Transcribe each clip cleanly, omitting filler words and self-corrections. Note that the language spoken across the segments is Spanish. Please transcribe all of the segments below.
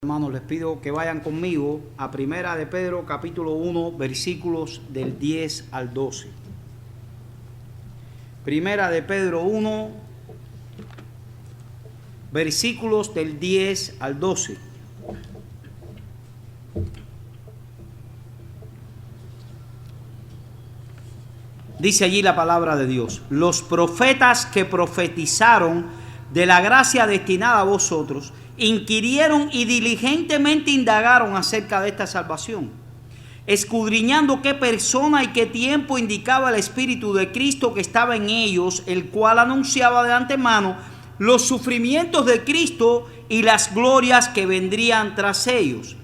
Hermanos, les pido que vayan conmigo a Primera de Pedro, capítulo 1, versículos del 10 al 12. Primera de Pedro 1, versículos del 10 al 12. Dice allí la palabra de Dios: los profetas que profetizaron de la gracia destinada a vosotros inquirieron y diligentemente indagaron acerca de esta salvación, escudriñando qué persona y qué tiempo indicaba el Espíritu de Cristo que estaba en ellos, el cual anunciaba de antemano los sufrimientos de Cristo y las glorias que vendrían tras ellos.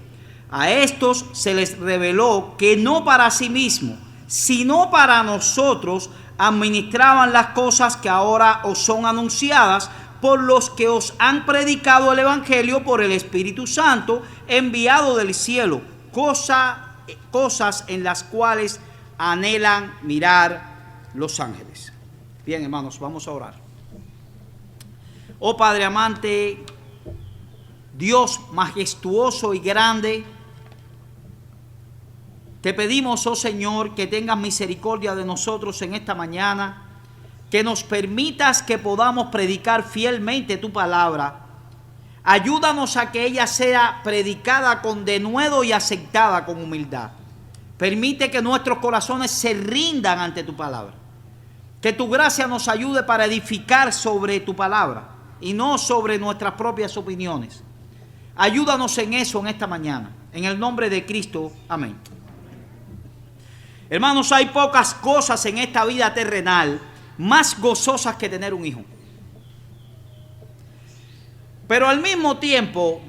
A estos se les reveló que no para sí mismos, sino para nosotros administraban las cosas que ahora os son anunciadas por los que os han predicado el Evangelio por el Espíritu Santo enviado del cielo, cosas en las cuales anhelan mirar los ángeles. Bien, hermanos, vamos a orar. Oh Padre amante, Dios majestuoso y grande, te pedimos, oh Señor, que tengas misericordia de nosotros en esta mañana, que nos permitas que podamos predicar fielmente tu palabra. Ayúdanos a que ella sea predicada con denuedo y aceptada con humildad. Permite que nuestros corazones se rindan ante tu palabra. Que tu gracia nos ayude para edificar sobre tu palabra y no sobre nuestras propias opiniones. Ayúdanos en eso en esta mañana. En el nombre de Cristo, amén. Hermanos, hay pocas cosas en esta vida terrenal más gozosas que tener un hijo. Pero al mismo tiempo,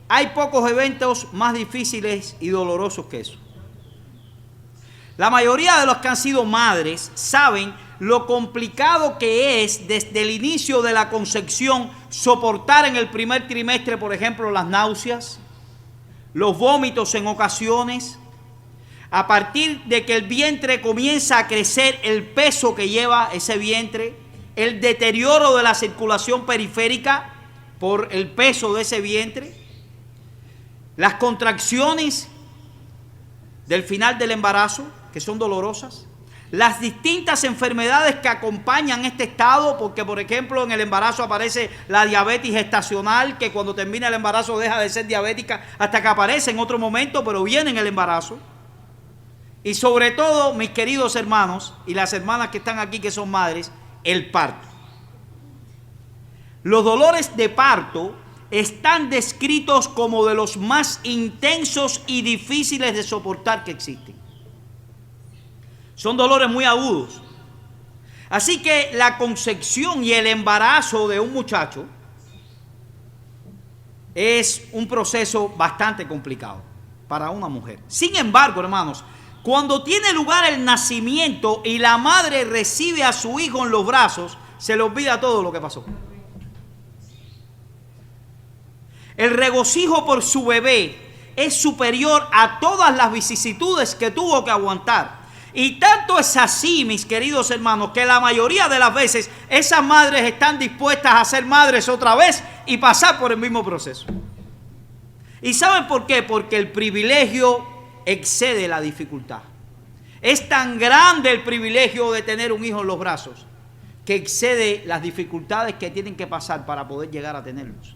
hay pocos eventos más difíciles y dolorosos que eso. La mayoría de los que han sido madres saben lo complicado que es desde el inicio de la concepción soportar en el primer trimestre, por ejemplo, las náuseas, los vómitos en ocasiones. A partir de que el vientre comienza a crecer, el peso que lleva ese vientre, el deterioro de la circulación periférica por el peso de ese vientre, las contracciones del final del embarazo, que son dolorosas, las distintas enfermedades que acompañan este estado, porque por ejemplo en el embarazo aparece la diabetes gestacional, que cuando termina el embarazo deja de ser diabética hasta que aparece en otro momento, pero viene en el embarazo. Y sobre todo, mis queridos hermanos y las hermanas que están aquí que son madres, el parto. Los dolores de parto están descritos como de los más intensos y difíciles de soportar que existen. Son dolores muy agudos. Así que la concepción y el embarazo de un muchacho es un proceso bastante complicado para una mujer. Sin embargo, hermanos, cuando tiene lugar el nacimiento y la madre recibe a su hijo en los brazos, se le olvida todo lo que pasó. El regocijo por su bebé es superior a todas las vicisitudes que tuvo que aguantar. Y tanto es así, mis queridos hermanos, que la mayoría de las veces esas madres están dispuestas a ser madres otra vez y pasar por el mismo proceso. ¿Y saben por qué? Porque el privilegio excede la dificultad. Es tan grande el privilegio de tener un hijo en los brazos que excede las dificultades que tienen que pasar para poder llegar a tenerlos.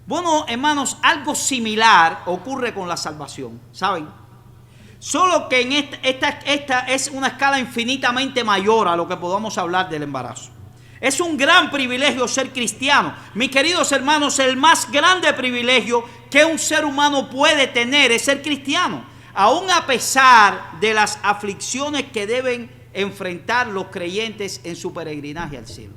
Bueno, hermanos, algo similar ocurre con la salvación, ¿saben? Solo que en esta es una escala infinitamente mayor a lo que podamos hablar del embarazo. Es un gran privilegio ser cristiano. Mis queridos hermanos, el más grande privilegio que un ser humano puede tener es ser cristiano, aun a pesar de las aflicciones que deben enfrentar los creyentes en su peregrinaje al cielo.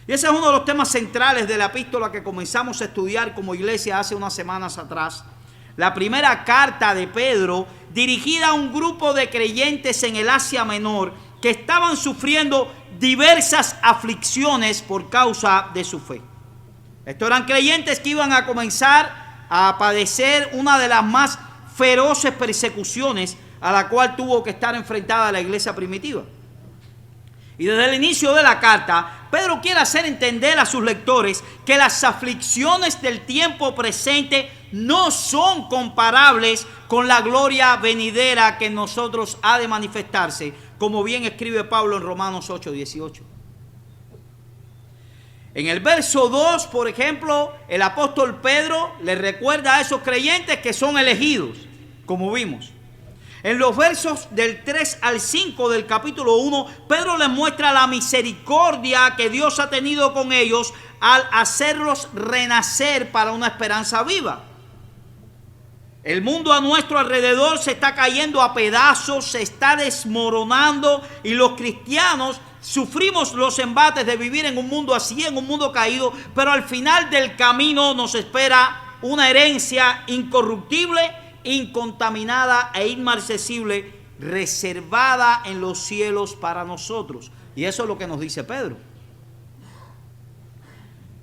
Y ese es uno de los temas centrales de la epístola que comenzamos a estudiar como iglesia hace unas semanas atrás. La primera carta de Pedro, dirigida a un grupo de creyentes en el Asia Menor que estaban sufriendo diversas aflicciones por causa de su fe. Estos eran creyentes que iban a comenzar a padecer una de las más feroces persecuciones a la cual tuvo que estar enfrentada la iglesia primitiva. Y desde el inicio de la carta, Pedro quiere hacer entender a sus lectores que las aflicciones del tiempo presente no son comparables con la gloria venidera que en nosotros ha de manifestarse, como bien escribe Pablo en Romanos 8:18. En el verso 2, por ejemplo, el apóstol Pedro le recuerda a esos creyentes que son elegidos, como vimos. En los versos del 3 al 5 del capítulo 1, Pedro les muestra la misericordia que Dios ha tenido con ellos al hacerlos renacer para una esperanza viva. El mundo a nuestro alrededor se está cayendo a pedazos, se está desmoronando, y los cristianos sufrimos los embates de vivir en un mundo así, en un mundo caído, pero al final del camino nos espera una herencia incorruptible, incontaminada e inmarcesible, reservada en los cielos para nosotros. Y eso es lo que nos dice Pedro.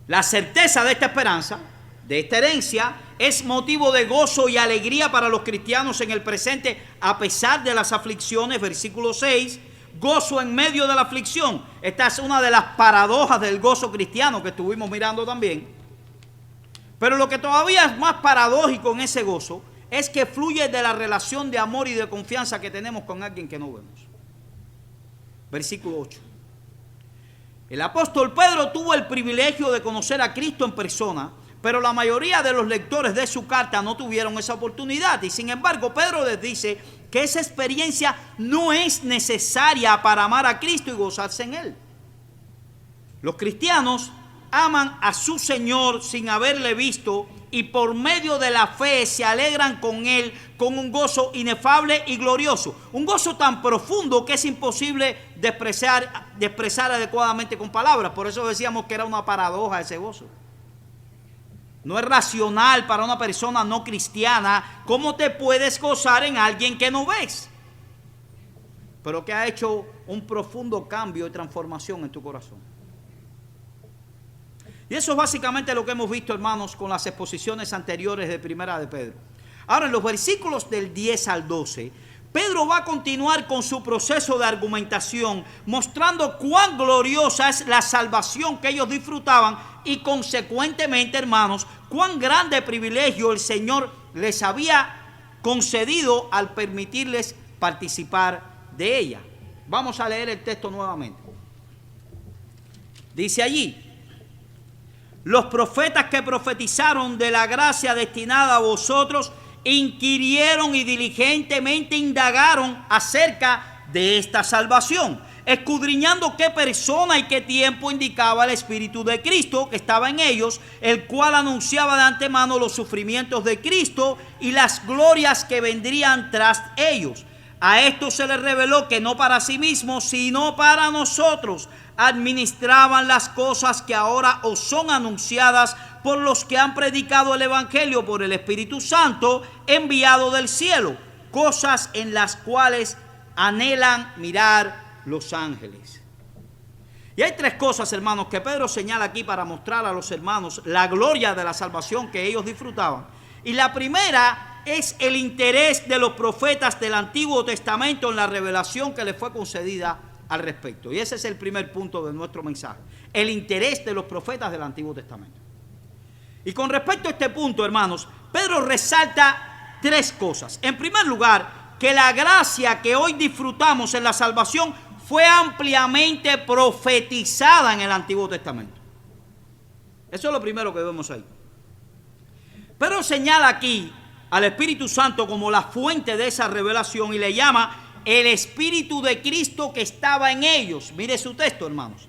La certeza de esta esperanza, de esta herencia, es motivo de gozo y alegría para los cristianos en el presente, a pesar de las aflicciones. Versículo 6, gozo en medio de la aflicción. Esta es una de las paradojas del gozo cristiano que estuvimos mirando también. Pero lo que todavía es más paradójico en ese gozo es que fluye de la relación de amor y de confianza que tenemos con alguien que no vemos. Versículo 8. El apóstol Pedro tuvo el privilegio de conocer a Cristo en persona, pero la mayoría de los lectores de su carta no tuvieron esa oportunidad. Y sin embargo, Pedro les dice que esa experiencia no es necesaria para amar a Cristo y gozarse en Él. Los cristianos aman a su Señor sin haberle visto, y por medio de la fe se alegran con Él con un gozo inefable y glorioso. Un gozo tan profundo que es imposible de expresar adecuadamente con palabras. Por eso decíamos que era una paradoja ese gozo. No es racional para una persona no cristiana. ¿Cómo te puedes gozar en alguien que no ves, pero que ha hecho un profundo cambio y transformación en tu corazón? Y eso es básicamente lo que hemos visto, hermanos, con las exposiciones anteriores de Primera de Pedro. Ahora, en los versículos del 10 al 12, Pedro va a continuar con su proceso de argumentación, mostrando cuán gloriosa es la salvación que ellos disfrutaban y, consecuentemente, hermanos, cuán grande privilegio el Señor les había concedido al permitirles participar de ella. Vamos a leer el texto nuevamente. Dice allí: los profetas que profetizaron de la gracia destinada a vosotros inquirieron y diligentemente indagaron acerca de esta salvación, escudriñando qué persona y qué tiempo indicaba el Espíritu de Cristo que estaba en ellos, el cual anunciaba de antemano los sufrimientos de Cristo y las glorias que vendrían tras ellos. A esto se les reveló que no para sí mismos, sino para nosotros, administraban las cosas que ahora os son anunciadas por los que han predicado el Evangelio por el Espíritu Santo enviado del cielo, cosas en las cuales anhelan mirar los ángeles. Y hay tres cosas, hermanos, que Pedro señala aquí para mostrar a los hermanos la gloria de la salvación que ellos disfrutaban. Y la primera es el interés de los profetas del Antiguo Testamento en la revelación que les fue concedida al respecto. Y ese es el primer punto de nuestro mensaje: el interés de los profetas del Antiguo Testamento. Y con respecto a este punto, hermanos, Pedro resalta tres cosas. En primer lugar, que la gracia que hoy disfrutamos en la salvación fue ampliamente profetizada en el Antiguo Testamento. Eso es lo primero que vemos ahí. Pedro señala aquí al Espíritu Santo como la fuente de esa revelación y le llama el Espíritu de Cristo que estaba en ellos. Mire su texto, hermanos.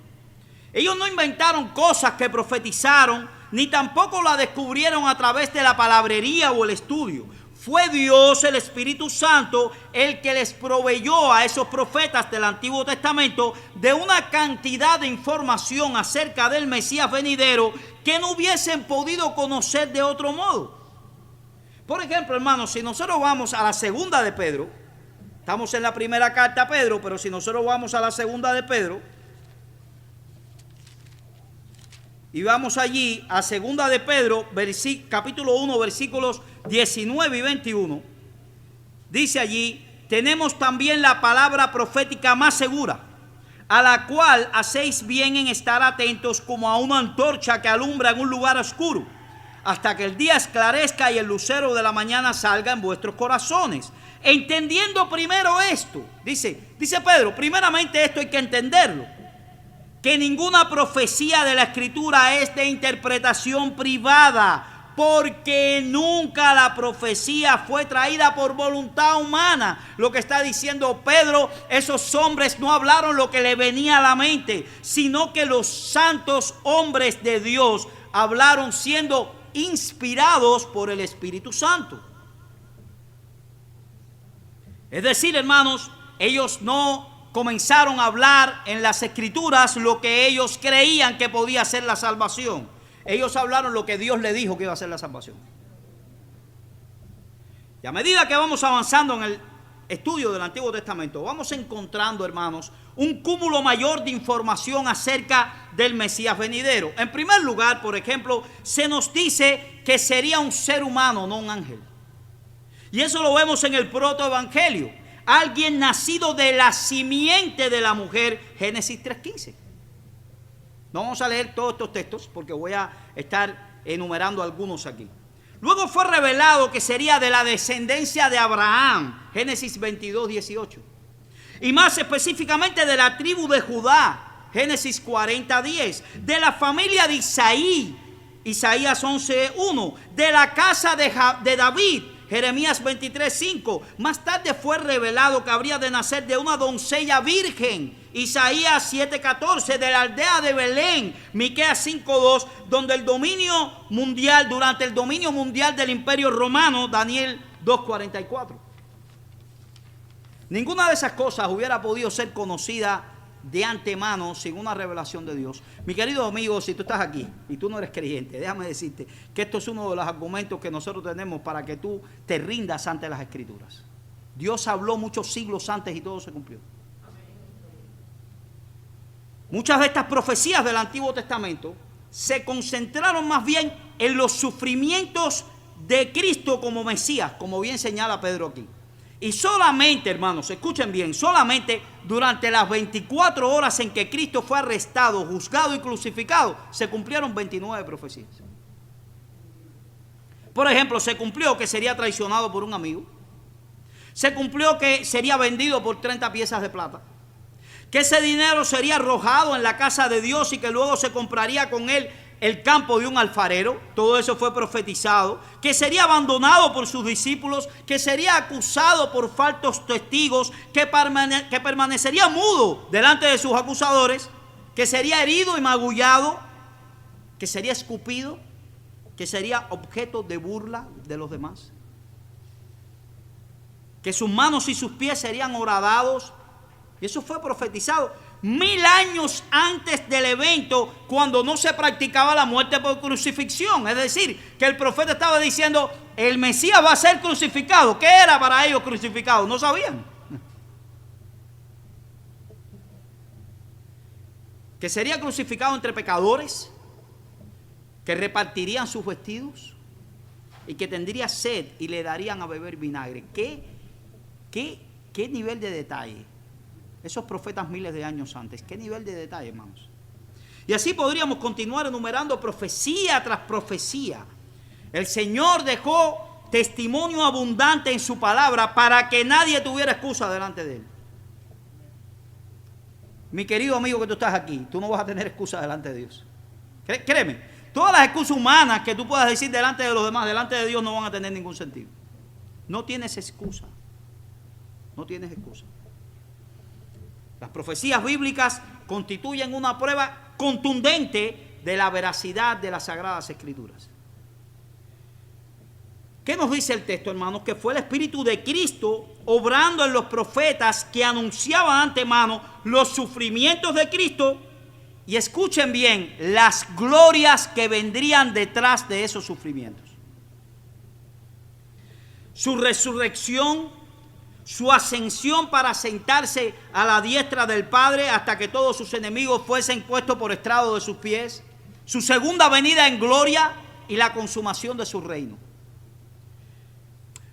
Ellos no inventaron cosas que profetizaron, ni tampoco la descubrieron a través de la palabrería o el estudio. Fue Dios, el Espíritu Santo, el que les proveyó a esos profetas del Antiguo Testamento de una cantidad de información acerca del Mesías venidero que no hubiesen podido conocer de otro modo. Por ejemplo, hermanos, si nosotros vamos a la segunda de Pedro, estamos en la primera carta a Pedro, pero si nosotros vamos a la segunda de Pedro, y vamos allí a segunda de Pedro, capítulo 1, versículos 19 y 21, dice allí: tenemos también la palabra profética más segura, a la cual hacéis bien en estar atentos como a una antorcha que alumbra en un lugar oscuro, hasta que el día esclarezca y el lucero de la mañana salga en vuestros corazones. Entendiendo primero esto, dice Pedro, primeramente esto hay que entenderlo, que ninguna profecía de la Escritura es de interpretación privada, porque nunca la profecía fue traída por voluntad humana. Lo que está diciendo Pedro, esos hombres no hablaron lo que le venía a la mente, sino que los santos hombres de Dios hablaron siendo inspirados por el Espíritu Santo. Es decir, hermanos, ellos no comenzaron a hablar en las Escrituras lo que ellos creían que podía ser la salvación. Ellos hablaron lo que Dios le dijo que iba a ser la salvación. Y a medida que vamos avanzando en el estudio del Antiguo Testamento, vamos encontrando, hermanos, un cúmulo mayor de información acerca del Mesías venidero. En primer lugar, por ejemplo, se nos dice que sería un ser humano, no un ángel. Y eso lo vemos en el protoevangelio. Alguien nacido de la simiente de la mujer, Génesis 3:15. No vamos a leer todos estos textos porque voy a estar enumerando algunos aquí. Luego fue revelado que sería de la descendencia de Abraham, Génesis 22:18. Y más específicamente de la tribu de Judá, Génesis 40:10. De la familia de Isaí, Isaías 11:1. De la casa de David, Jeremías 23:5. Más tarde fue revelado que habría de nacer de una doncella virgen, Isaías 7:14. De la aldea de Belén, Miqueas 5:2. Donde el dominio mundial, durante el dominio mundial del Imperio Romano, Daniel 2:44. Ninguna de esas cosas hubiera podido ser conocida de antemano sin una revelación de Dios. Mi querido amigo, si tú estás aquí y tú no eres creyente, déjame decirte que esto es uno de los argumentos que nosotros tenemos para que tú te rindas ante las Escrituras. Dios habló muchos siglos antes y todo se cumplió. Muchas de estas profecías del Antiguo Testamento se concentraron más bien en los sufrimientos de Cristo como Mesías, como bien señala Pedro aquí. Y solamente, hermanos, escuchen bien, solamente durante las 24 horas en que Cristo fue arrestado, juzgado y crucificado, se cumplieron 29 profecías. Por ejemplo, se cumplió que sería traicionado por un amigo. Se cumplió que sería vendido por 30 piezas de plata. Que ese dinero sería arrojado en la casa de Dios y que luego se compraría con él el campo de un alfarero. Todo eso fue profetizado. Que sería abandonado por sus discípulos, que sería acusado por falsos testigos, que permanecería mudo delante de sus acusadores, que sería herido y magullado, que sería escupido, que sería objeto de burla de los demás, que sus manos y sus pies serían horadados. Y eso fue profetizado 1000 años antes del evento, cuando no se practicaba la muerte por crucifixión. Es decir, que el profeta estaba diciendo, el Mesías va a ser crucificado. ¿Qué era para ellos crucificado? No sabían. Que sería crucificado entre pecadores, que repartirían sus vestidos y que tendría sed y le darían a beber vinagre. ¿Qué nivel de detalle? Esos profetas miles de años antes. ¿Qué nivel de detalle, hermanos? Y así podríamos continuar enumerando profecía tras profecía. El Señor dejó testimonio abundante en su palabra para que nadie tuviera excusa delante de Él. Mi querido amigo que tú estás aquí, tú no vas a tener excusa delante de Dios. Créeme, todas las excusas humanas que tú puedas decir delante de los demás, delante de Dios no van a tener ningún sentido. No tienes excusa. No tienes excusa. Las profecías bíblicas constituyen una prueba contundente de la veracidad de las Sagradas Escrituras. ¿Qué nos dice el texto, hermanos? Que fue el Espíritu de Cristo obrando en los profetas que anunciaban antemano los sufrimientos de Cristo y, escuchen bien, las glorias que vendrían detrás de esos sufrimientos. Su resurrección, su ascensión para sentarse a la diestra del Padre hasta que todos sus enemigos fuesen puestos por estrado de sus pies, su segunda venida en gloria y la consumación de su reino.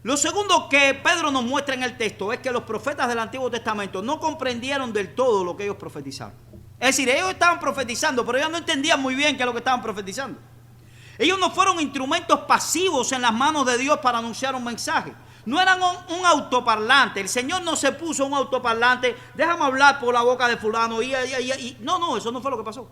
Lo segundo que Pedro nos muestra en el texto es que los profetas del Antiguo Testamento no comprendieron del todo lo que ellos profetizaron. Es decir, ellos estaban profetizando, pero ellos no entendían muy bien qué es lo que estaban profetizando. Ellos no fueron instrumentos pasivos en las manos de Dios para anunciar un mensaje. No eran un autoparlante. El Señor no se puso un autoparlante. Déjame hablar por la boca de fulano. No, eso no fue lo que pasó.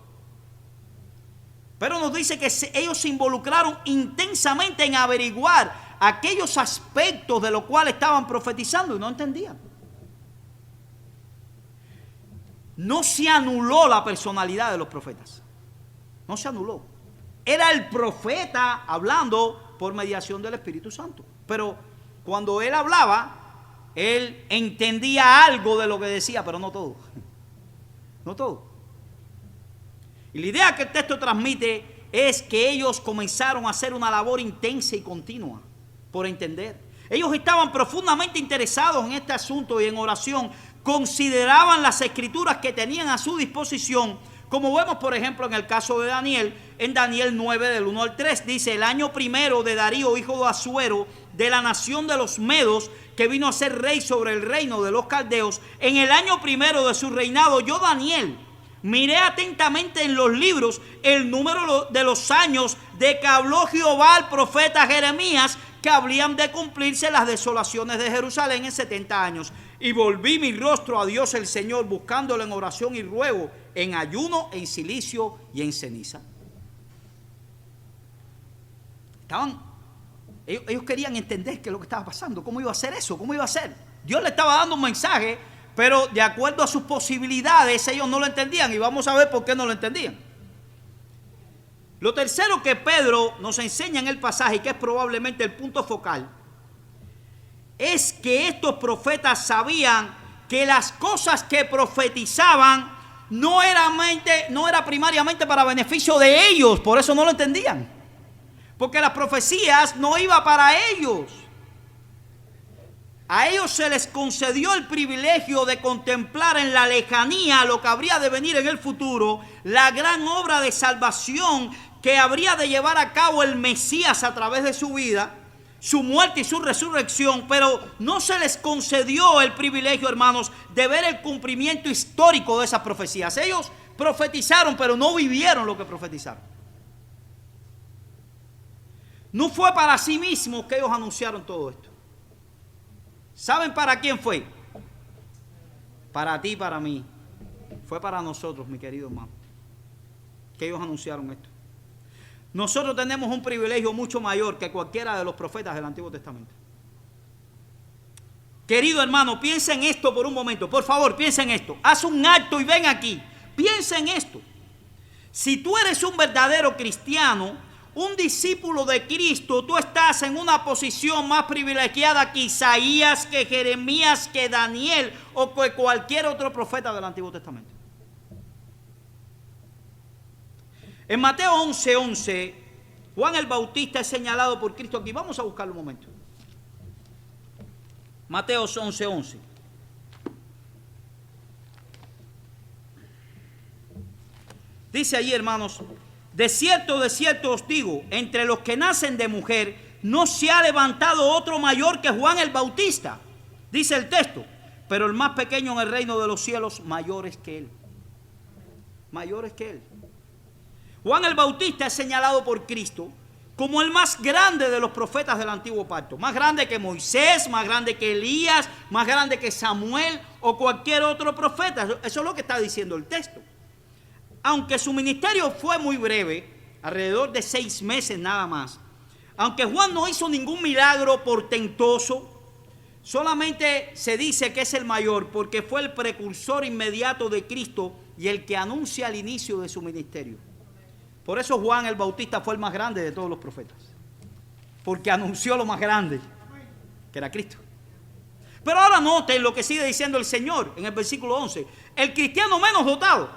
Pero nos dice que ellos se involucraron intensamente en averiguar aquellos aspectos de los cuales estaban profetizando y no entendían. No se anuló la personalidad de los profetas. No se anuló. Era el profeta hablando por mediación del Espíritu Santo. Pero cuando él hablaba, él entendía algo de lo que decía, pero no todo. No todo. Y la idea que el texto transmite es que ellos comenzaron a hacer una labor intensa y continua por entender. Ellos estaban profundamente interesados en este asunto y en oración consideraban las escrituras que tenían a su disposición, como vemos por ejemplo en el caso de Daniel. En Daniel 9 del 1 al 3 dice: el año primero de Darío, hijo de Asuero, de la nación de los Medos, que vino a ser rey sobre el reino de los caldeos, en el año primero de su reinado, yo Daniel miré atentamente en los libros el número de los años de que habló Jehová al profeta Jeremías, que habrían de cumplirse las desolaciones de Jerusalén en 70 años. Y volví mi rostro a Dios el Señor, buscándolo en oración y ruego, en ayuno, en cilicio y en ceniza. Ellos querían entender qué es lo que estaba pasando, cómo iba a ser eso, cómo iba a ser. Dios le estaba dando un mensaje, pero de acuerdo a sus posibilidades ellos no lo entendían, y vamos a ver por qué no lo entendían. Lo tercero que Pedro nos enseña en el pasaje, y que es probablemente el punto focal, es que estos profetas sabían que las cosas que profetizaban no era primariamente para beneficio de ellos, por eso no lo entendían, porque las profecías no iban para ellos. A ellos se les concedió el privilegio de contemplar en la lejanía lo que habría de venir en el futuro, la gran obra de salvación que habría de llevar a cabo el Mesías a través de su vida, su muerte y su resurrección, pero no se les concedió el privilegio, hermanos, de ver el cumplimiento histórico de esas profecías. Ellos profetizaron, pero no vivieron lo que profetizaron. No fue para sí mismos que ellos anunciaron todo esto. ¿Saben para quién fue? Para ti y para mí. Fue para nosotros, mi querido hermano, que ellos anunciaron esto. Nosotros tenemos un privilegio mucho mayor que cualquiera de los profetas del Antiguo Testamento. Querido hermano, piensa en esto por un momento. Por favor, piensa en esto. Haz un acto y ven aquí. Piensa en esto. Si tú eres un verdadero cristiano, un discípulo de Cristo, tú estás en una posición más privilegiada que Isaías, que Jeremías, que Daniel o que cualquier otro profeta del Antiguo Testamento. En Mateo 11:11, Juan el Bautista es señalado por Cristo aquí. Vamos a buscarlo un momento. Mateo 11:11. Dice allí, hermanos: de cierto os digo, entre los que nacen de mujer no se ha levantado otro mayor que Juan el Bautista. Dice el texto: pero el más pequeño en el reino de los cielos, mayores que él. Mayores que él. Juan el Bautista es señalado por Cristo como el más grande de los profetas del antiguo pacto. Más grande que Moisés, más grande que Elías, más grande que Samuel o cualquier otro profeta. Eso es lo que está diciendo el texto. Aunque su ministerio fue muy breve, alrededor de 6 meses nada más, aunque Juan no hizo ningún milagro portentoso, solamente se dice que es el mayor porque fue el precursor inmediato de Cristo y el que anuncia el inicio de su ministerio. Por eso Juan el Bautista fue el más grande de todos los profetas, porque anunció lo más grande, que era Cristo. Pero ahora noten lo que sigue diciendo el Señor en el versículo 11. El cristiano menos dotado,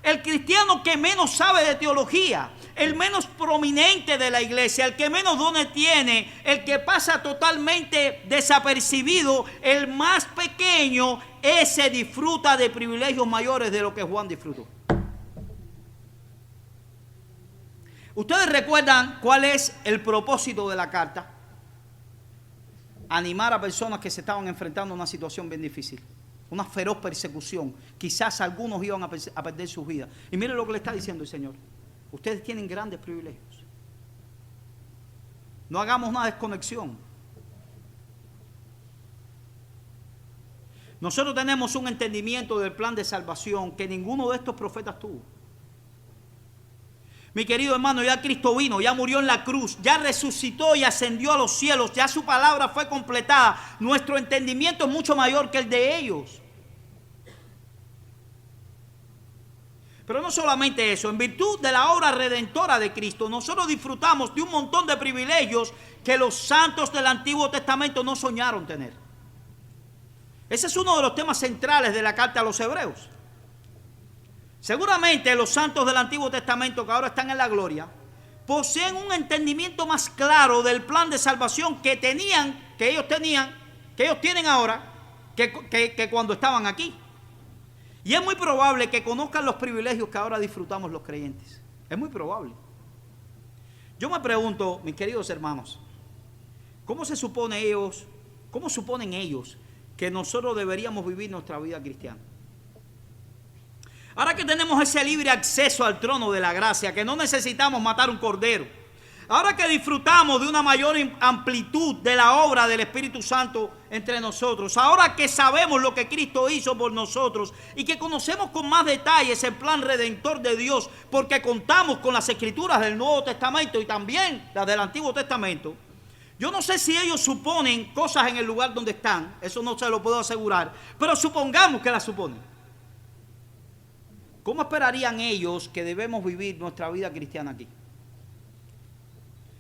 el cristiano que menos sabe de teología, el menos prominente de la iglesia, el que menos dones tiene, el que pasa totalmente desapercibido, el más pequeño, ese disfruta de privilegios mayores de lo que Juan disfrutó. ¿Ustedes recuerdan cuál es el propósito de la carta? animar a personas que se estaban enfrentando a una situación bien difícil, una feroz persecución. Quizás algunos iban a perder sus vidas. Y mire lo que le está diciendo el Señor. Ustedes tienen grandes privilegios. No hagamos una desconexión. Nosotros tenemos un entendimiento del plan de salvación que ninguno de estos profetas tuvo. Mi querido hermano, ya Cristo vino, ya murió en la cruz, ya resucitó y ascendió a los cielos, ya su palabra fue completada. Nuestro entendimiento es mucho mayor que el de ellos. Pero no solamente eso, en virtud de la obra redentora de Cristo, nosotros disfrutamos de un montón de privilegios que los santos del Antiguo Testamento no soñaron tener. Ese es uno de los temas centrales de la carta a los Hebreos. Seguramente los santos del Antiguo Testamento que ahora están en la gloria poseen un entendimiento más claro del plan de salvación que ellos tienen ahora que cuando estaban aquí. Y es muy probable que conozcan los privilegios que ahora disfrutamos los creyentes. Es muy probable. Yo me pregunto, mis queridos hermanos, ¿cómo suponen ellos que nosotros deberíamos vivir nuestra vida cristiana? Ahora que tenemos ese libre acceso al trono de la gracia, que no necesitamos matar un cordero, ahora que disfrutamos de una mayor amplitud de la obra del Espíritu Santo entre nosotros, ahora que sabemos lo que Cristo hizo por nosotros y que conocemos con más detalles el plan redentor de Dios, porque contamos con las Escrituras del Nuevo Testamento y también las del Antiguo Testamento, yo no sé si ellos suponen cosas en el lugar donde están, eso no se lo puedo asegurar, pero supongamos que las suponen. ¿Cómo esperarían ellos que debemos vivir nuestra vida cristiana aquí?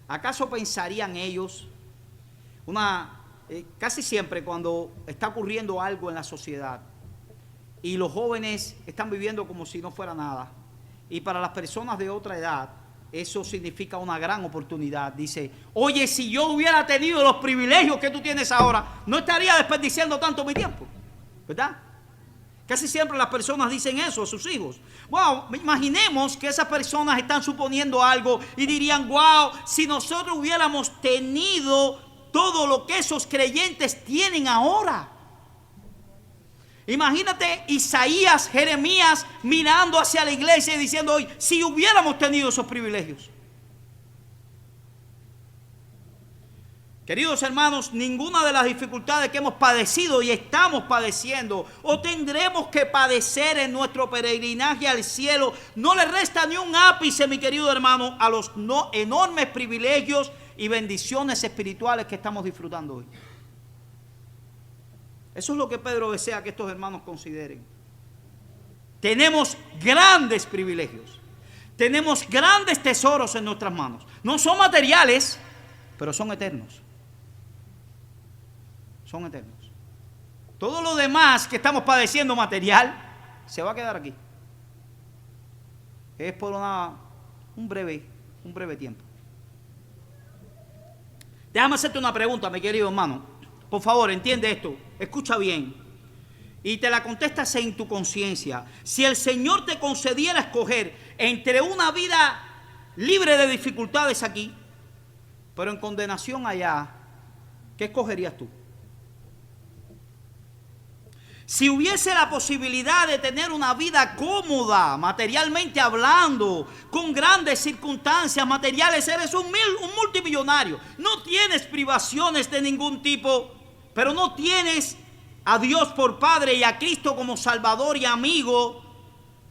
¿Acaso pensarían ellos, casi siempre cuando está ocurriendo algo en la sociedad y los jóvenes están viviendo como si no fuera nada, y para las personas de otra edad eso significa una gran oportunidad? Dice, oye, si yo hubiera tenido los privilegios que tú tienes ahora, no estaría desperdiciando tanto mi tiempo, ¿verdad? Casi siempre las personas dicen eso a sus hijos. Wow, imaginemos que esas personas están suponiendo algo y dirían, wow, si nosotros hubiéramos tenido todo lo que esos creyentes tienen ahora. Imagínate Isaías, Jeremías mirando hacia la iglesia y diciendo, hoy, si hubiéramos tenido esos privilegios. Queridos hermanos, ninguna de las dificultades que hemos padecido y estamos padeciendo o tendremos que padecer en nuestro peregrinaje al cielo no le resta ni un ápice, mi querido hermano, a los enormes privilegios y bendiciones espirituales que estamos disfrutando hoy. Eso es lo que Pedro desea que estos hermanos consideren. Tenemos grandes privilegios, tenemos grandes tesoros en nuestras manos. No son materiales, pero son eternos. Son eternos. Todo lo demás que estamos padeciendo material se va a quedar aquí. Es por un breve tiempo. Déjame hacerte una pregunta, mi querido hermano. Por favor, entiende esto. Escucha bien. Y te la contestas en tu conciencia. Si el Señor te concediera escoger entre una vida libre de dificultades aquí, pero en condenación allá, ¿qué escogerías tú? Si hubiese la posibilidad de tener una vida cómoda, materialmente hablando, con grandes circunstancias materiales, eres un multimillonario. No tienes privaciones de ningún tipo, pero no tienes a Dios por Padre y a Cristo como Salvador y amigo.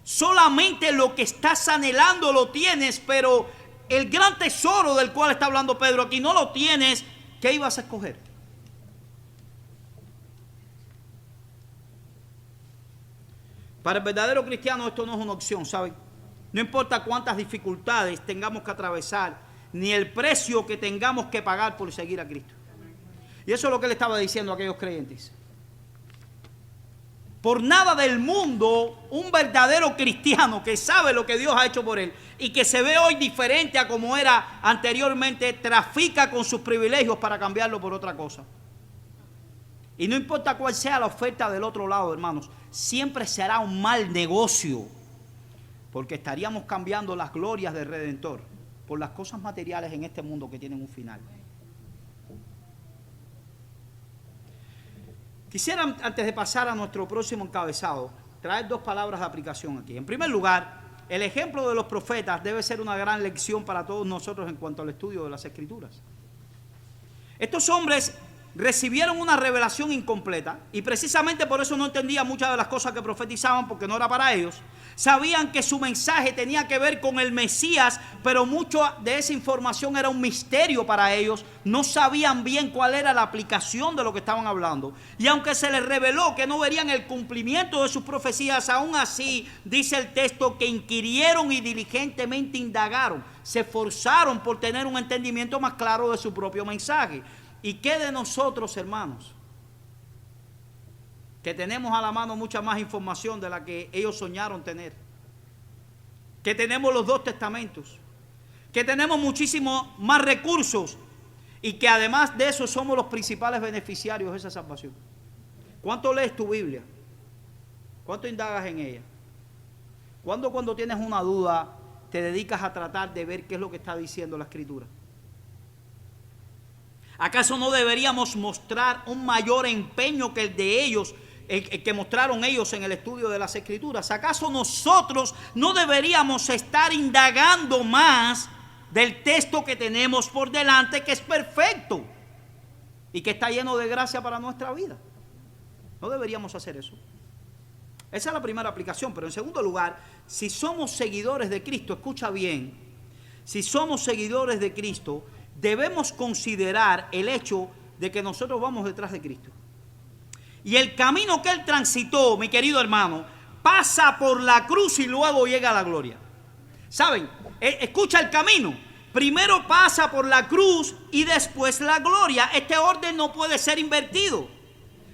Solamente lo que estás anhelando lo tienes, pero el gran tesoro del cual está hablando Pedro aquí no lo tienes. ¿Qué ibas a escoger? Para el verdadero cristiano esto no es una opción, ¿saben? No importa cuántas dificultades tengamos que atravesar, ni el precio que tengamos que pagar por seguir a Cristo. Y eso es lo que le estaba diciendo a aquellos creyentes. Por nada del mundo, un verdadero cristiano que sabe lo que Dios ha hecho por él y que se ve hoy diferente a como era anteriormente, trafica con sus privilegios para cambiarlo por otra cosa. Y no importa cuál sea la oferta del otro lado, hermanos, siempre será un mal negocio, porque estaríamos cambiando las glorias del Redentor por las cosas materiales en este mundo que tienen un final. Quisiera, antes de pasar a nuestro próximo encabezado, traer dos palabras de aplicación aquí. En primer lugar, el ejemplo de los profetas debe ser una gran lección para todos nosotros en cuanto al estudio de las Escrituras. Estos hombres recibieron una revelación incompleta y precisamente por eso no entendían muchas de las cosas que profetizaban, porque no era para ellos. Sabían que su mensaje tenía que ver con el Mesías, pero mucho de esa información era un misterio para ellos. No sabían bien cuál era la aplicación de lo que estaban hablando. Y aunque se les reveló que no verían el cumplimiento de sus profecías, aún así dice el texto que inquirieron y diligentemente indagaron. Se esforzaron por tener un entendimiento más claro de su propio mensaje. ¿Y qué de nosotros, hermanos? Que tenemos a la mano mucha más información de la que ellos soñaron tener. Que tenemos los dos testamentos. Que tenemos muchísimos más recursos. Y que además de eso somos los principales beneficiarios de esa salvación. ¿Cuánto lees tu Biblia? ¿Cuánto indagas en ella? ¿Cuándo cuando tienes una duda te dedicas a tratar de ver qué es lo que está diciendo la Escritura? ¿Acaso no deberíamos mostrar un mayor empeño que el de ellos, el que mostraron ellos en el estudio de las Escrituras? ¿Acaso nosotros no deberíamos estar indagando más del texto que tenemos por delante, que es perfecto y que está lleno de gracia para nuestra vida? ¿No deberíamos hacer eso? Esa es la primera aplicación. Pero en segundo lugar, si somos seguidores de Cristo, escucha bien, si somos seguidores de Cristo, debemos considerar el hecho de que nosotros vamos detrás de Cristo. Y el camino que Él transitó, mi querido hermano, pasa por la cruz y luego llega a la gloria. ¿Saben? Escucha el camino. Primero pasa por la cruz y después la gloria. Este orden no puede ser invertido.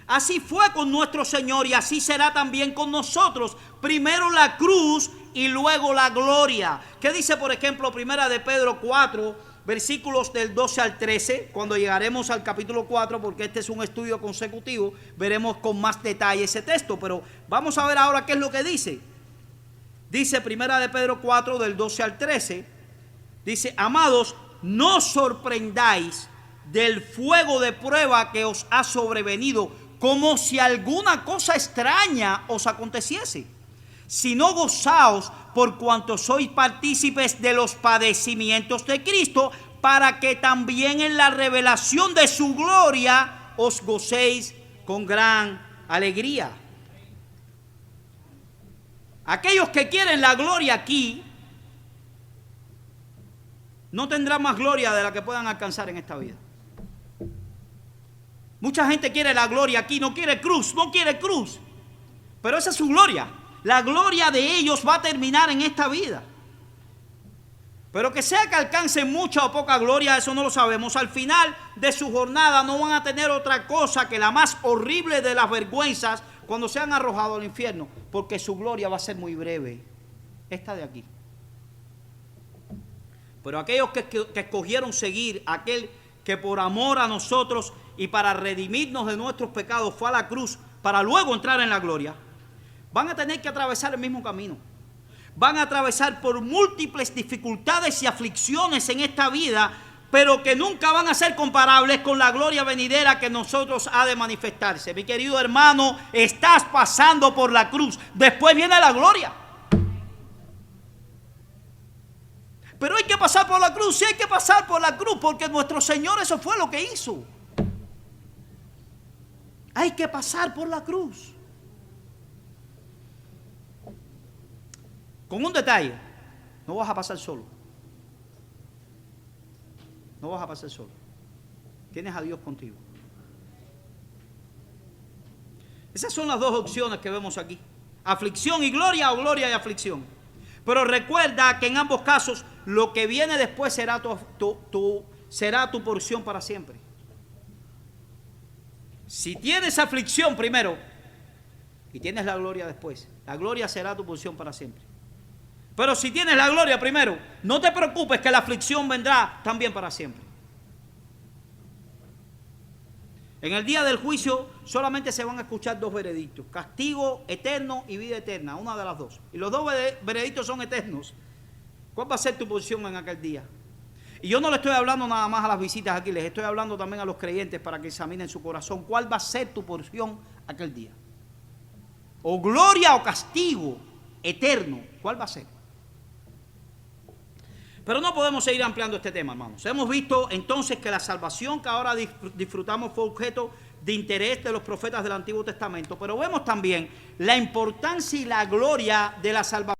Así fue con nuestro Señor y así será también con nosotros. Primero la cruz y luego la gloria. ¿Qué dice, por ejemplo, Primera de Pedro 4, versículos del 12 al 13? Cuando llegaremos al capítulo 4, porque este es un estudio consecutivo, veremos con más detalle ese texto. Pero vamos a ver ahora qué es lo que dice. Dice Primera de Pedro 4, del 12 al 13. Dice: amados, no os sorprendáis del fuego de prueba que os ha sobrevenido, como si alguna cosa extraña os aconteciese, sino gozaos por cuanto sois partícipes de los padecimientos de Cristo, para que también en la revelación de su gloria os gocéis con gran alegría. Aquellos que quieren la gloria aquí no tendrán más gloria de la que puedan alcanzar en esta vida. Mucha gente quiere la gloria aquí, no quiere cruz, pero esa es su gloria. La gloria de ellos va a terminar en esta vida. Pero que sea que alcancen mucha o poca gloria, eso no lo sabemos. Al final de su jornada no van a tener otra cosa que la más horrible de las vergüenzas cuando sean arrojados al infierno, porque su gloria va a ser muy breve, esta de aquí. Pero aquellos que escogieron seguir a aquel que por amor a nosotros y para redimirnos de nuestros pecados fue a la cruz para luego entrar en la gloria, van a tener que atravesar el mismo camino. Van a atravesar por múltiples dificultades y aflicciones en esta vida, pero que nunca van a ser comparables con la gloria venidera que nosotros ha de manifestarse. Mi querido hermano, estás pasando por la cruz, después viene la gloria. Pero hay que pasar por la cruz, sí hay que pasar por la cruz, porque nuestro Señor eso fue lo que hizo. Hay que pasar por la cruz. Con un detalle, no vas a pasar solo. No vas a pasar solo. Tienes a Dios contigo. Esas son las dos opciones que vemos aquí: aflicción y gloria, o gloria y aflicción. Pero recuerda que en ambos casos lo que viene después será tu porción para siempre. Si tienes aflicción primero y tienes la gloria después, la gloria será tu porción para siempre. Pero si tienes la gloria primero, no te preocupes, que la aflicción vendrá también para siempre. En el día del juicio solamente se van a escuchar dos veredictos: castigo eterno y vida eterna, una de las dos. Y los dos veredictos son eternos. ¿Cuál va a ser tu posición en aquel día? y yo no le estoy hablando nada más a las visitas aquí, les estoy hablando también a los creyentes para que examinen su corazón. ¿Cuál va a ser tu porción aquel día? O gloria o castigo eterno, ¿cuál va a ser? Pero no podemos seguir ampliando este tema, hermanos. Hemos visto entonces que la salvación que ahora disfrutamos fue objeto de interés de los profetas del Antiguo Testamento, pero vemos también la importancia y la gloria de la salvación